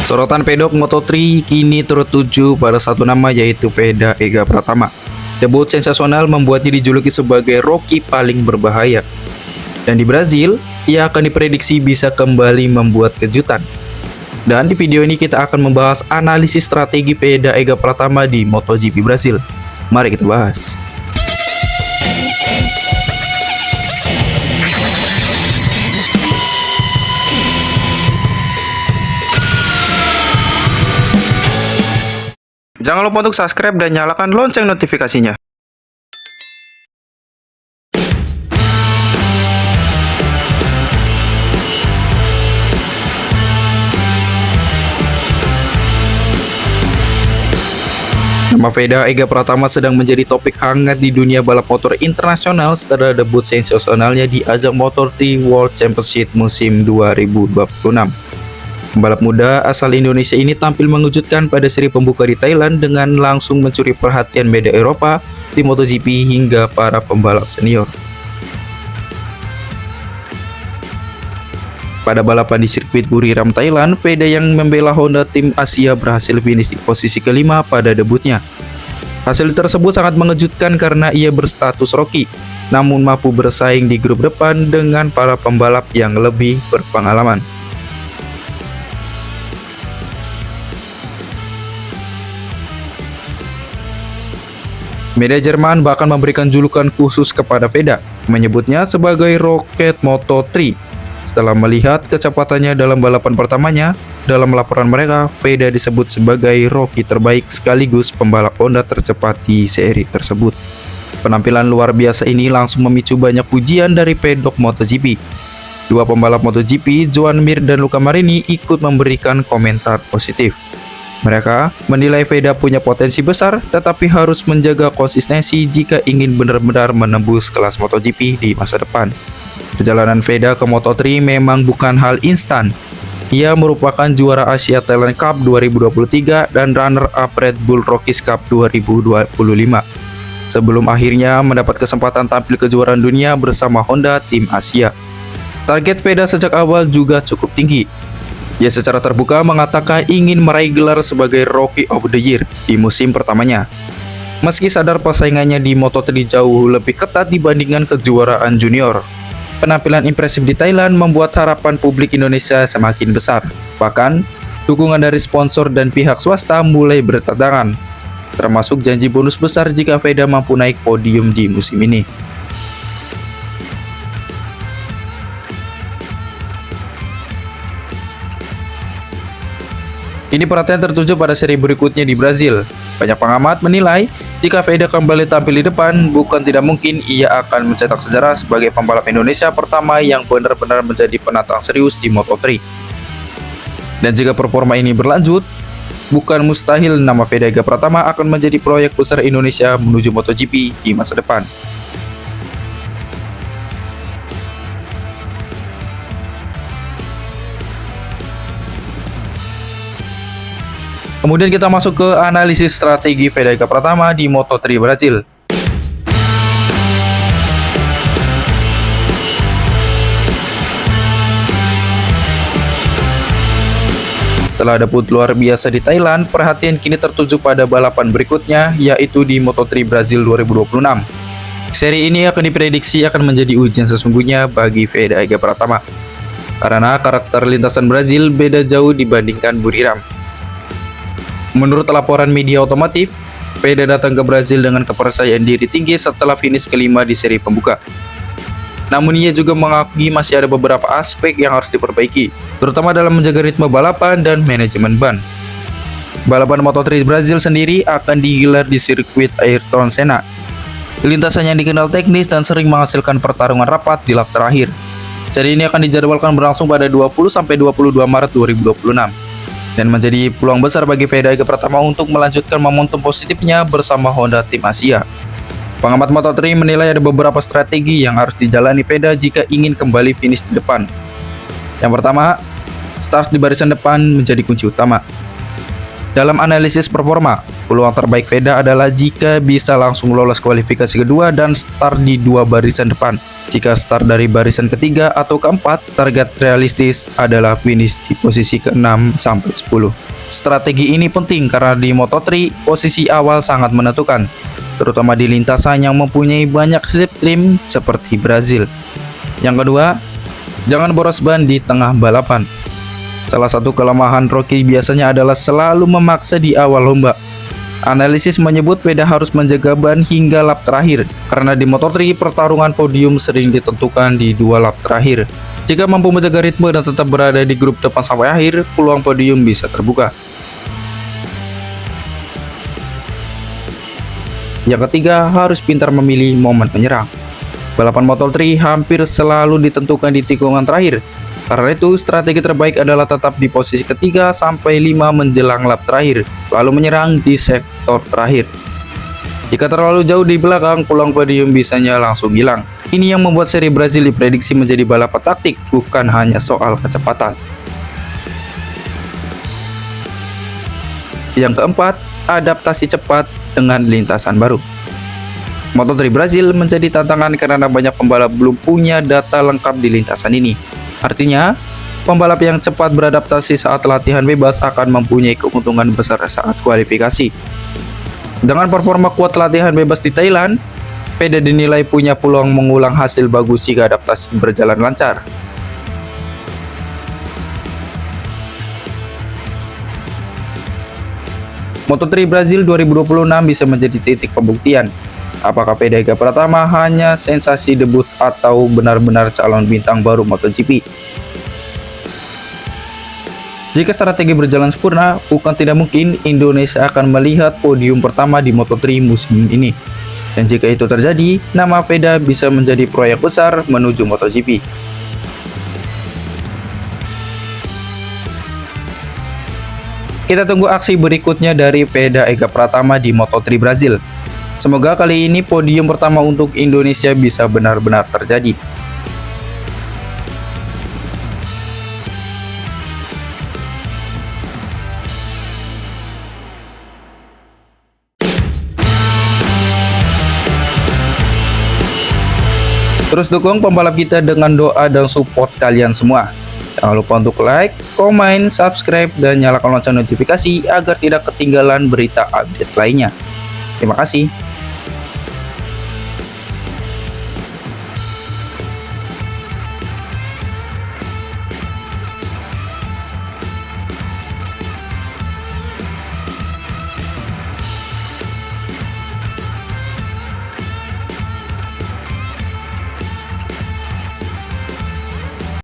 Sorotan pedok Moto3 kini tertuju pada satu nama, yaitu Veda Ega Pratama. Debut sensasional membuatnya dijuluki sebagai Rocky paling berbahaya. Dan di Brazil, ia akan diprediksi bisa kembali membuat kejutan. Dan di video ini kita akan membahas analisis strategi Veda Ega Pratama di MotoGP Brazil. Mari kita bahas. Jangan lupa untuk subscribe dan nyalakan lonceng notifikasinya. Nama Veda Ega Pratama sedang menjadi topik hangat di dunia balap motor internasional setelah debut sensasionalnya di ajang Moto3 World Championship musim 2026. Pembalap muda asal Indonesia ini tampil mengejutkan pada seri pembuka di Thailand dengan langsung mencuri perhatian media Eropa di MotoGP hingga para pembalap senior. Pada balapan di sirkuit Buriram, Thailand, Veda yang membela Honda tim Asia berhasil finish di posisi kelima pada debutnya. Hasil tersebut sangat mengejutkan karena ia berstatus Rocky, namun mampu bersaing di grup depan dengan para pembalap yang lebih berpengalaman. Media Jerman bahkan memberikan julukan khusus kepada Veda, menyebutnya sebagai Rocket Moto3. Setelah melihat kecepatannya dalam balapan pertamanya, dalam laporan mereka, Veda disebut sebagai Rocky terbaik sekaligus pembalap Honda tercepat di seri tersebut. Penampilan luar biasa ini langsung memicu banyak pujian dari pedok MotoGP. Dua pembalap MotoGP, Joan Mir dan Luca Marini, ikut memberikan komentar positif. Mereka menilai Veda punya potensi besar, tetapi harus menjaga konsistensi jika ingin benar-benar menembus kelas MotoGP di masa depan. Perjalanan Veda ke Moto3 memang bukan hal instan. Ia merupakan juara Asia Talent Cup 2023 dan runner-up Red Bull Rockies Cup 2025. Sebelum akhirnya mendapat kesempatan tampil kejuaraan dunia bersama Honda tim Asia. Target Veda sejak awal juga cukup tinggi. Ia secara terbuka mengatakan ingin meraih gelar sebagai Rookie of the Year di musim pertamanya. Meski sadar persaingannya di Moto3 jauh lebih ketat dibandingkan kejuaraan junior. Penampilan impresif di Thailand membuat harapan publik Indonesia semakin besar. Bahkan, dukungan dari sponsor dan pihak swasta mulai berdatangan, termasuk janji bonus besar jika Veda mampu naik podium di musim ini. Kini perhatian tertuju pada seri berikutnya di Brazil. Banyak pengamat menilai, jika Veda kembali tampil di depan, bukan tidak mungkin ia akan mencetak sejarah sebagai pembalap Indonesia pertama yang benar-benar menjadi penantang serius di Moto3. Dan jika performa ini berlanjut, bukan mustahil nama Veda Ega Pratama akan menjadi proyek besar Indonesia menuju MotoGP di masa depan. Kemudian kita masuk ke analisis strategi Veda Ega Pratama di Moto3 Brazil. Setelah debut luar biasa di Thailand, perhatian kini tertuju pada balapan berikutnya, yaitu di Moto3 Brazil 2026. Seri ini akan diprediksi akan menjadi ujian sesungguhnya bagi Veda Ega Pratama, karena karakter lintasan Brazil beda jauh dibandingkan Buriram. Menurut laporan media otomotif, Veda datang ke Brazil dengan kepercayaan diri tinggi setelah finish kelima di seri pembuka. Namun ia juga mengakui masih ada beberapa aspek yang harus diperbaiki, terutama dalam menjaga ritme balapan dan manajemen ban. Balapan Moto3 Brazil sendiri akan digelar di sirkuit Ayrton Senna. Lintasan yang dikenal teknis dan sering menghasilkan pertarungan rapat di lap terakhir. Seri ini akan dijadwalkan berlangsung pada 20-22 Maret 2026. Dan menjadi peluang besar bagi Veda Ega Pratama untuk melanjutkan momentum positifnya bersama Honda tim Asia. Pengamat Moto3 menilai ada beberapa strategi yang harus dijalani Veda jika ingin kembali finish di depan. Yang pertama, start di barisan depan menjadi kunci utama. Dalam analisis performa, peluang terbaik Veda adalah jika bisa langsung lolos kualifikasi kedua dan start di dua barisan depan. Jika start dari barisan ketiga atau keempat, target realistis adalah finish di posisi ke-6 sampai 10. Strategi ini penting karena di Moto3, posisi awal sangat menentukan, terutama di lintasan yang mempunyai banyak slipstream seperti Brazil. Yang kedua, jangan boros ban di tengah balapan. Salah satu kelemahan Rocky biasanya adalah selalu memaksa di awal lomba. Analisis menyebut Veda harus menjaga ban hingga lap terakhir, karena di Moto3 pertarungan podium sering ditentukan di 2 lap terakhir. Jika mampu menjaga ritme dan tetap berada di grup depan sampai akhir, peluang podium bisa terbuka. Yang ketiga, harus pintar memilih momen menyerang. Balapan Moto3 hampir selalu ditentukan di tikungan terakhir. Karena itu, strategi terbaik adalah tetap di posisi ketiga sampai 5 menjelang lap terakhir, lalu menyerang di sektor terakhir. Jika terlalu jauh di belakang, peluang podium bisanya langsung hilang. Ini yang membuat seri Brazil diprediksi menjadi balapan taktik, bukan hanya soal kecepatan. Yang keempat, adaptasi cepat dengan lintasan baru. Moto3 Brazil menjadi tantangan karena banyak pembalap belum punya data lengkap di lintasan ini. Artinya, pembalap yang cepat beradaptasi saat latihan bebas akan mempunyai keuntungan besar saat kualifikasi. Dengan performa kuat latihan bebas di Thailand, Veda dinilai punya peluang mengulang hasil bagus jika adaptasi berjalan lancar. Moto3 Brazil 2026 bisa menjadi titik pembuktian. Apakah Veda Ega Pratama hanya sensasi debut atau benar-benar calon bintang baru MotoGP? Jika strategi berjalan sempurna, bukan tidak mungkin Indonesia akan melihat podium pertama di Moto3 musim ini. Dan jika itu terjadi, nama Veda bisa menjadi proyek besar menuju MotoGP. Kita tunggu aksi berikutnya dari Veda Ega Pratama di Moto3 Brazil. Semoga kali ini podium pertama untuk Indonesia bisa benar-benar terjadi. Terus dukung pembalap kita dengan doa dan support kalian semua. Jangan lupa untuk like, komen, subscribe, dan nyalakan lonceng notifikasi agar tidak ketinggalan berita update lainnya. Terima kasih.